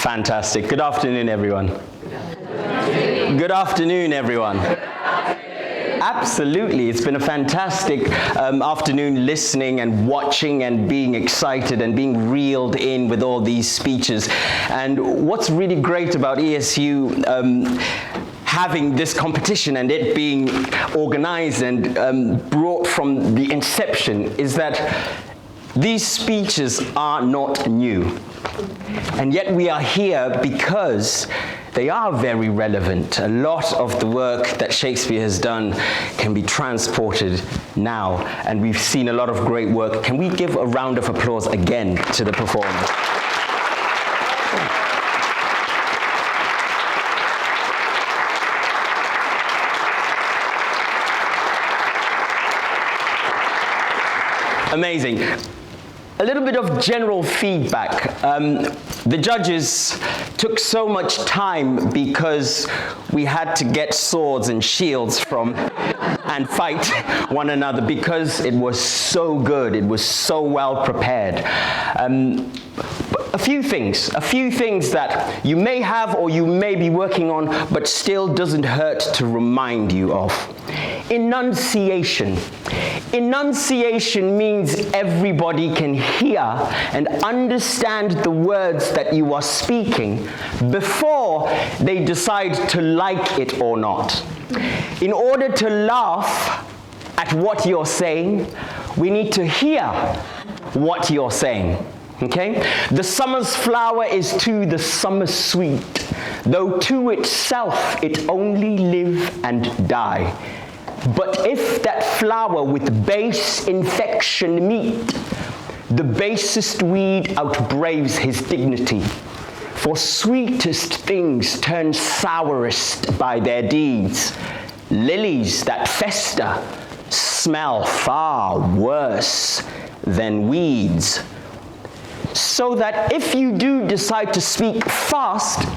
Fantastic. Good afternoon, everyone. Good afternoon, everyone. Absolutely. It's been a fantastic afternoon listening and watching and being excited and being reeled in with all these speeches. And what's really great about ESU having this competition and it being organized and brought from the inception is that these speeches are not new. And yet we are here because they are very relevant. A lot of the work that Shakespeare has done can be transported now, and we've seen a lot of great work. Can we give a round of applause again to the performers? Amazing. A little bit of general feedback. The judges took so much time because we had to get swords and shields from and fight one another because it was so good, it was so well prepared. A few things that you may have or you may be working on, but still doesn't hurt to remind you of. Enunciation. Enunciation means everybody can hear and understand the words that you are speaking before they decide to like it or not. In order to laugh at what you're saying, we need to hear what you're saying. Okay? The summer's flower is to the summer sweet, though to itself it only live and die. But if that flower with base infection meet, the basest weed outbraves his dignity. For sweetest things turn sourest by their deeds. Lilies that fester smell far worse than weeds. So that if you do decide to speak fast,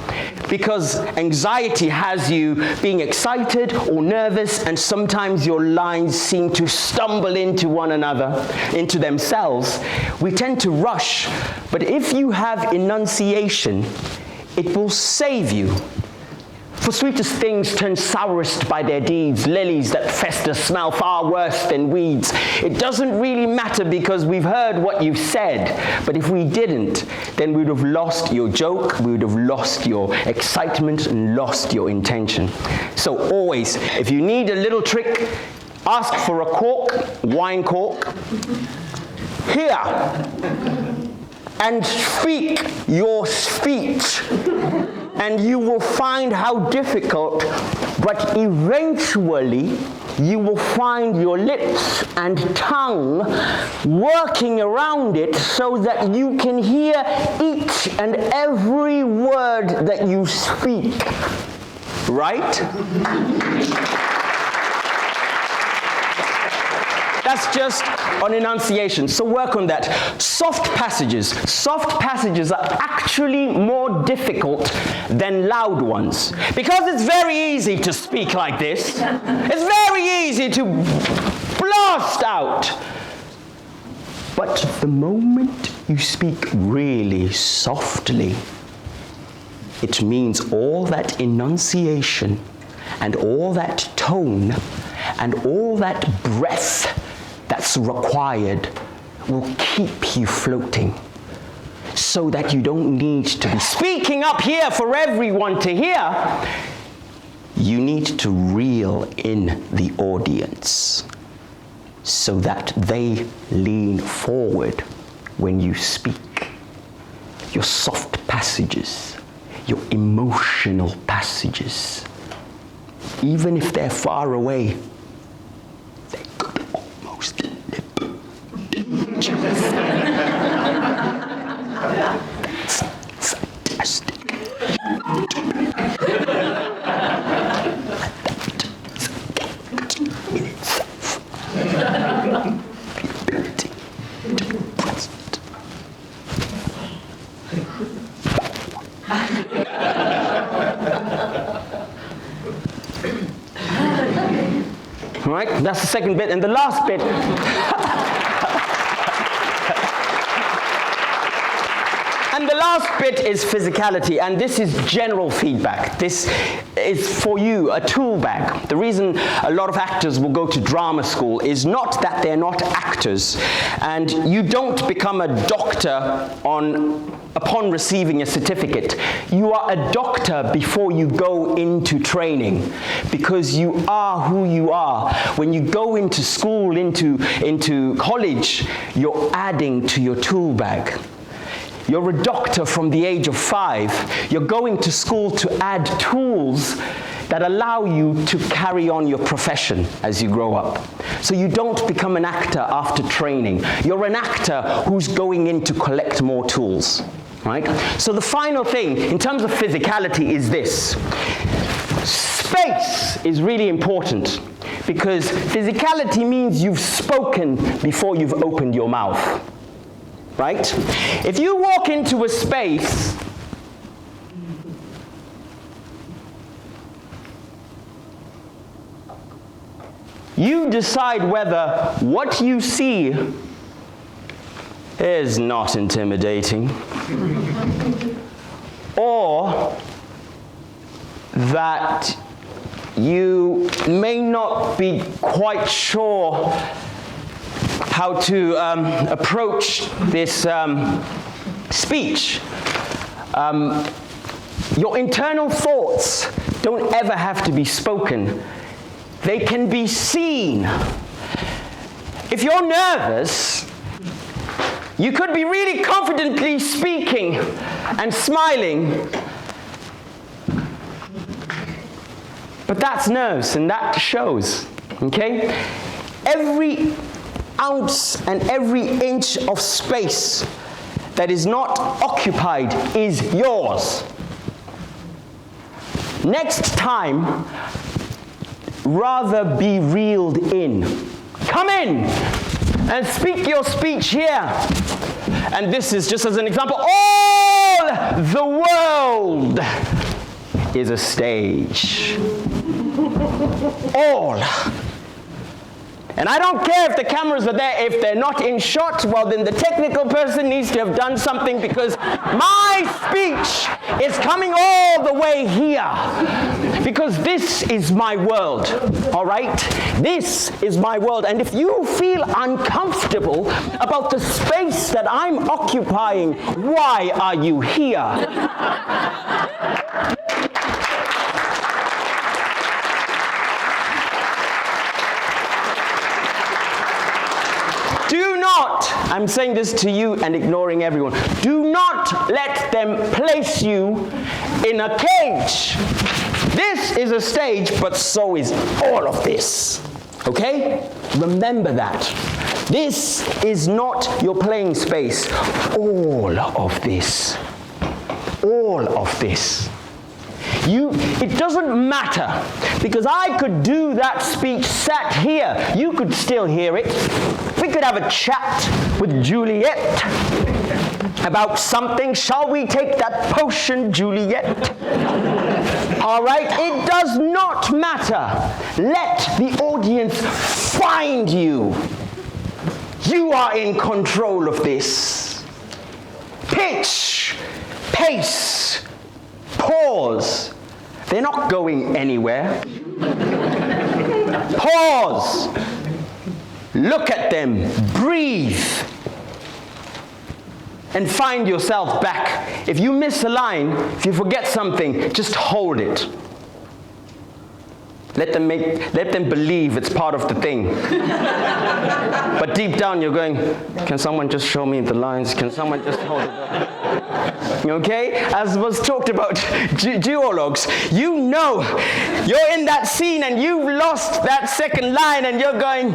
because anxiety has you being excited or nervous, and sometimes your lines seem to stumble into one another, into themselves, we tend to rush. But if you have enunciation, it will save you. For sweetest things turn sourest by their deeds. Lilies that fester smell far worse than weeds. It doesn't really matter because we've heard what you've said. But if we didn't, then we would have lost your joke, we would have lost your excitement and lost your intention. So always, if you need a little trick, ask for a cork, wine cork. Here. And speak your speech. And you will find how difficult, but eventually you will find your lips and tongue working around it so that you can hear each and every word that you speak. Right? That's just on enunciation, so work on that. Soft passages. Soft passages are actually more difficult than loud ones. Because it's very easy to speak like this. It's very easy to blast out. But the moment you speak really softly, it means all that enunciation and all that tone and all that breath that's required will keep you floating so that you don't need to be speaking up here for everyone to hear. You need to reel in the audience so that they lean forward when you speak. Your soft passages, your emotional passages, even if they're far away, they could almost lip. That's fantastic. In itself, the ability to be present. All right, that's the second bit. And the last bit, and the last bit is physicality, and this is general feedback. This is for you, a tool bag. The reason a lot of actors will go to drama school is not that they're not actors, and you don't become a doctor upon receiving a certificate. You are a doctor before you go into training, because you are who you are. When you go into school, into college, you're adding to your tool bag. You're a doctor from the age of 5. You're going to school to add tools that allow you to carry on your profession as you grow up. So you don't become an actor after training. You're an actor who's going in to collect more tools, right? So the final thing in terms of physicality is this. Space is really important, because physicality means you've spoken before you've opened your mouth. Right? If you walk into a space, you decide whether what you see is not intimidating, or that you may not be quite sure how to approach this speech. Your internal thoughts don't ever have to be spoken. They can be seen. If you're nervous, you could be really confidently speaking and smiling, but that's nerves, and that shows, okay? Every ounce and every inch of space that is not occupied is yours. Next time, rather be reeled in. Come in and speak your speech here. And this is just as an example. All the world is a stage. All. And I don't care if the cameras are there. If they're not in shot, well, then the technical person needs to have done something, because my speech is coming all the way here. Because this is my world, all right? This is my world. And if you feel uncomfortable about the space that I'm occupying, why are you here? Do not, I'm saying this to you and ignoring everyone, do not let them place you in a cage. This is a stage, but so is all of this. Okay? Remember that. This is not your playing space. All of this. All of this. It doesn't matter, because I could do that speech sat here. You could still hear it. We could have a chat with Juliet about something. Shall we take that potion, Juliet? All right? It does not matter. Let the audience find you. You are in control of this. Pitch, pace, pause. They're not going anywhere. Pause. Look at them. Breathe. And find yourself back. If you miss a line, if you forget something, just hold it. Let them believe it's part of the thing. But deep down you're going, can someone just show me the lines? Can someone just hold it up? Okay? As was talked about duologues, you know you're in that scene and you've lost that second line and you're going,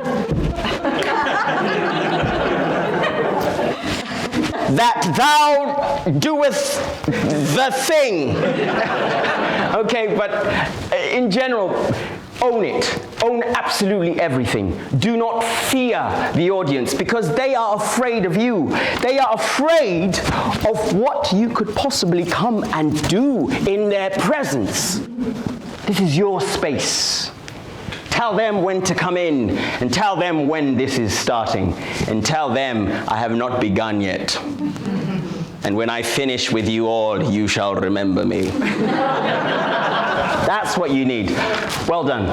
that thou doest the thing. Okay, but in general, own it. Own absolutely everything. Do not fear the audience, because they are afraid of you. They are afraid of what you could possibly come and do in their presence. This is your space. Tell them when to come in, and tell them when this is starting, and tell them I have not begun yet. And when I finish with you all, you shall remember me. That's what you need. Well done.